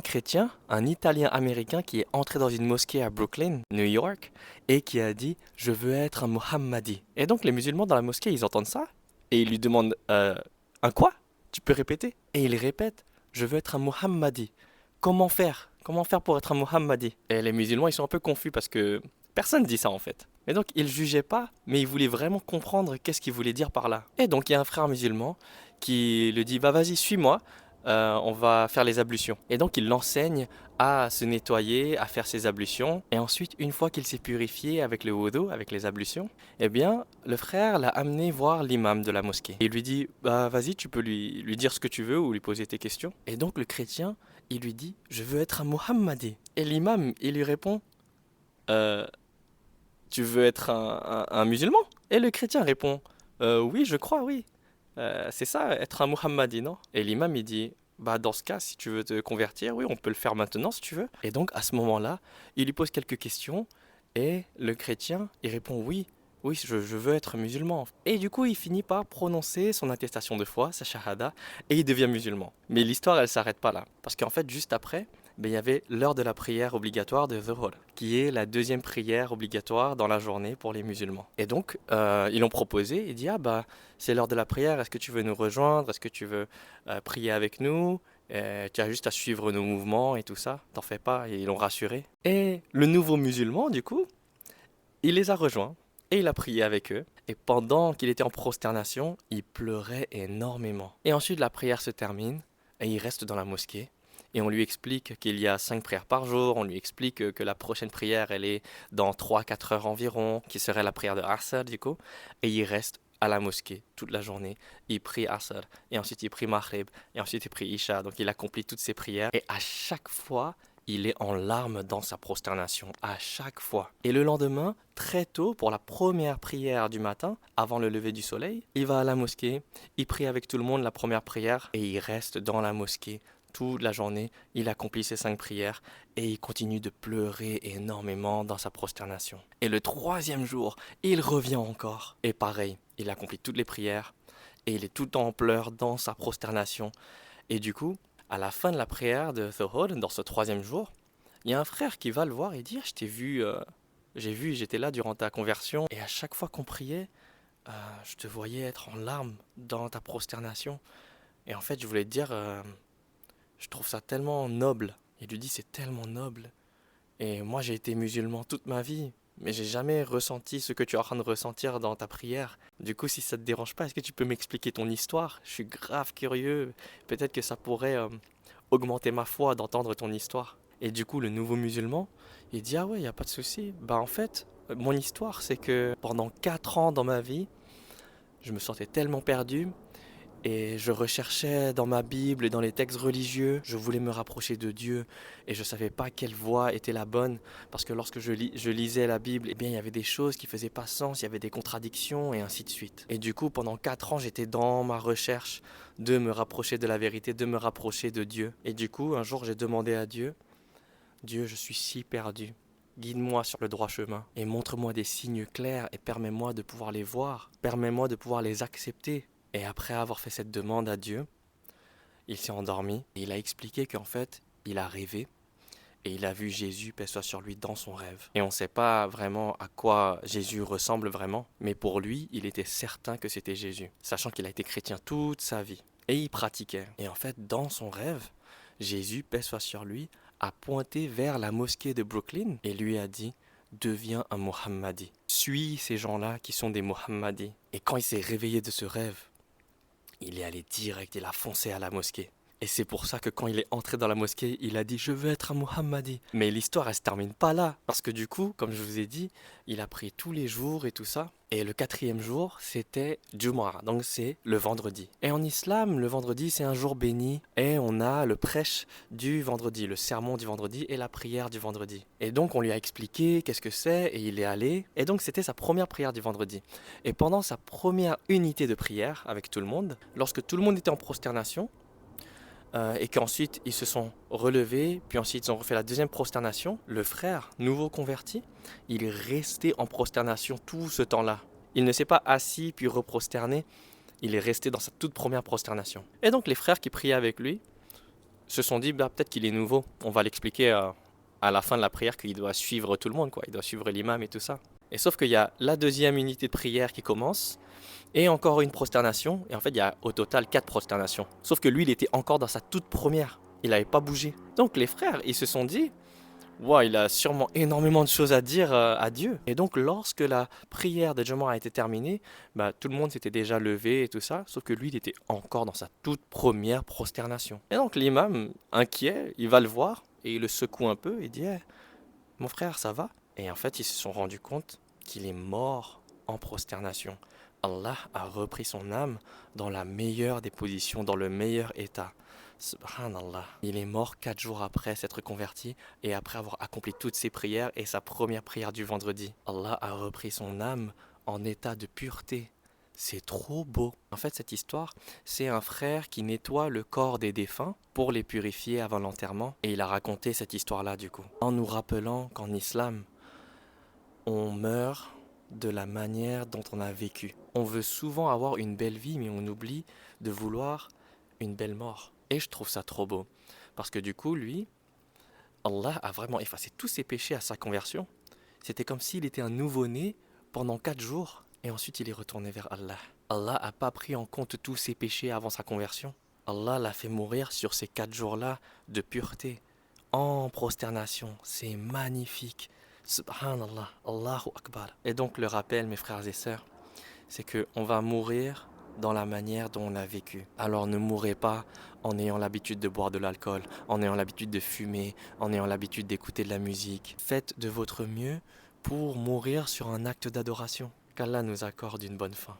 chrétien, un Italien américain qui est entré dans une mosquée à Brooklyn, New York, et qui a dit «Je veux être un Mohammadi». Et donc les musulmans dans la mosquée, ils entendent ça, et ils lui demandent un quoi? Tu peux répéter? Et il répète «Je veux être un Mohammadi». Comment faire? Comment faire pour être un Mohammadi? Et les musulmans, ils sont un peu confus parce que personne dit ça en fait. Et donc ils jugeaient pas, mais ils voulaient vraiment comprendre qu'est-ce qu'il voulait dire par là. Et donc il y a un frère musulman qui lui dit bah vas-y suis-moi, on va faire les ablutions. Et donc il l'enseigne à se nettoyer, à faire ses ablutions. Et ensuite, une fois qu'il s'est purifié avec le wudu, avec les ablutions, eh bien, le frère l'a amené voir l'imam de la mosquée. Et il lui dit, bah vas-y, tu peux lui dire ce que tu veux ou lui poser tes questions. Et donc le chrétien, il lui dit, je veux être un Mohammadi. Et l'imam, il lui répond, Euh, tu veux être un musulman? Et le chrétien répond, oui, je crois, oui. C'est ça, être un Muhammadi, non? Et l'imam, il dit, bah dans ce cas, si tu veux te convertir, oui, on peut le faire maintenant si tu veux. Et donc, à ce moment-là, il lui pose quelques questions et le chrétien, il répond, oui, oui, je veux être musulman. Et du coup, il finit par prononcer son attestation de foi, sa shahada, et il devient musulman. Mais l'histoire, elle s'arrête pas là. Parce qu'en fait, juste après, ben, il y avait l'heure de la prière obligatoire de Dhuhr, qui est la deuxième prière obligatoire dans la journée pour les musulmans. Et donc, ils l'ont proposé, il dit, ah bah, c'est l'heure de la prière, est-ce que tu veux nous rejoindre? Est-ce que tu veux prier avec nous? Tu as juste à suivre nos mouvements et tout ça, t'en fais pas, et ils l'ont rassuré. Et le nouveau musulman, du coup, il les a rejoints et il a prié avec eux. Et pendant qu'il était en prosternation, il pleurait énormément. Et ensuite, la prière se termine et il reste dans la mosquée. Et on lui explique qu'il y a 5 prières par jour. On lui explique que la prochaine prière, elle est dans 3 4 heures environ, qui serait la prière de Asr, du coup. Et il reste à la mosquée toute la journée. Il prie Asr, et ensuite il prie Maghrib, et ensuite il prie Isha. Donc il accomplit toutes ses prières. Et à chaque fois, il est en larmes dans sa prosternation, à chaque fois. Et le lendemain, très tôt, pour la première prière du matin, avant le lever du soleil, il va à la mosquée, il prie avec tout le monde la première prière, et il reste dans la mosquée toute la journée. Il accomplit ses 5 prières, et il continue de pleurer énormément dans sa prosternation. Et le troisième jour, il revient encore. Et pareil, il accomplit toutes les prières, et il est tout le temps en pleurs dans sa prosternation. Et du coup, à la fin de la prière de Thuhur, dans ce troisième jour, il y a un frère qui va le voir et dit «Ah, je t'ai vu, j'étais là durant ta conversion, et à chaque fois qu'on priait, je te voyais être en larmes dans ta prosternation. Et en fait, je voulais te dire, je trouve ça tellement noble.» Il lui dit «C'est tellement noble. Et moi, j'ai été musulman toute ma vie, mais j'ai jamais ressenti ce que tu es en train de ressentir dans ta prière. Du coup, si ça te dérange pas, est-ce que tu peux m'expliquer ton histoire? Je suis grave curieux. Peut-être que ça pourrait augmenter ma foi d'entendre ton histoire.» Et du coup, le nouveau musulman, il dit «Ah ouais, il n'y a pas de souci. Bah en fait, mon histoire, c'est que pendant 4 ans dans ma vie, je me sentais tellement perdu, et je recherchais dans ma Bible et dans les textes religieux, je voulais me rapprocher de Dieu, et je ne savais pas quelle voie était la bonne, parce que lorsque je lisais la Bible, eh bien, il y avait des choses qui faisaient pas sens, il y avait des contradictions et ainsi de suite. Et du coup, pendant 4 ans, j'étais dans ma recherche de me rapprocher de la vérité, de me rapprocher de Dieu. Et du coup, un jour, j'ai demandé à Dieu, Dieu, je suis si perdu. Guide-moi sur le droit chemin et montre-moi des signes clairs et permets-moi de pouvoir les voir. Permets-moi de pouvoir les accepter. Et après avoir fait cette demande à Dieu, il s'est endormi et il a expliqué qu'en fait, il a rêvé et il a vu Jésus, paix soit sur lui, dans son rêve. Et on ne sait pas vraiment à quoi Jésus ressemble vraiment, mais pour lui, il était certain que c'était Jésus, sachant qu'il a été chrétien toute sa vie. Et il pratiquait. Et en fait, dans son rêve, Jésus, paix soit sur lui, a pointé vers la mosquée de Brooklyn et lui a dit «Deviens un Mohammadi. Suis ces gens-là qui sont des Mohammadis.» Et quand il s'est réveillé de ce rêve, il est allé direct, il a foncé à la mosquée. Et c'est pour ça que quand il est entré dans la mosquée, il a dit «Je veux être un Mohammadi.» Mais l'histoire, elle se termine pas là. Parce que du coup, comme je vous ai dit, il a prié tous les jours et tout ça. Et le quatrième jour, c'était Jumu'ah, donc c'est le vendredi. Et en islam, le vendredi, c'est un jour béni. Et on a le prêche du vendredi, le sermon du vendredi et la prière du vendredi. Et donc on lui a expliqué qu'est-ce que c'est, et il est allé. Et donc c'était sa première prière du vendredi. Et pendant sa première unité de prière avec tout le monde, lorsque tout le monde était en prosternation, et qu'ensuite ils se sont relevés, puis ensuite ils ont refait la deuxième prosternation, le frère, nouveau converti, il est resté en prosternation tout ce temps-là. Il ne s'est pas assis puis reprosterné, il est resté dans sa toute première prosternation. Et donc les frères qui priaient avec lui se sont dit, bah, peut-être qu'il est nouveau. On va l'expliquer à la fin de la prière qu'il doit suivre tout le monde, quoi. Il doit suivre l'imam et tout ça. Et sauf qu'il y a la deuxième unité de prière qui commence, et encore une prosternation. Et en fait, il y a au total 4 prosternations. Sauf que lui, il était encore dans sa toute première. Il n'avait pas bougé. Donc les frères, ils se sont dit, wow, il a sûrement énormément de choses à dire à Dieu. Et donc, lorsque la prière de Jumu'ah a été terminée, bah, tout le monde s'était déjà levé et tout ça, sauf que lui, il était encore dans sa toute première prosternation. Et donc, l'imam, inquiet, il va le voir et il le secoue un peu et dit, Eh, mon frère, ça va? Et en fait, ils se sont rendus compte qu'il est mort en prosternation. Allah a repris son âme dans la meilleure des positions, dans le meilleur état. Subhanallah. Il est mort 4 jours après s'être converti et après avoir accompli toutes ses prières et sa première prière du vendredi. Allah a repris son âme en état de pureté. C'est trop beau. En fait, cette histoire, c'est un frère qui nettoie le corps des défunts pour les purifier avant l'enterrement. Et il a raconté cette histoire-là du coup. En nous rappelant qu'en islam, on meurt de la manière dont on a vécu. On veut souvent avoir une belle vie, mais on oublie de vouloir une belle mort. Et je trouve ça trop beau. Parce que du coup, lui, Allah a vraiment effacé tous ses péchés à sa conversion. C'était comme s'il était un nouveau-né pendant 4 jours et ensuite il est retourné vers Allah. Allah n'a pas pris en compte tous ses péchés avant sa conversion. Allah l'a fait mourir sur ces 4 jours-là de pureté, en prosternation. C'est magnifique. Subhanallah, Allahu Akbar. Et donc le rappel, mes frères et sœurs, c'est qu'on va mourir dans la manière dont on a vécu. Alors ne mourrez pas en ayant l'habitude de boire de l'alcool, en ayant l'habitude de fumer, en ayant l'habitude d'écouter de la musique. Faites de votre mieux pour mourir sur un acte d'adoration. Qu'Allah nous accorde une bonne fin.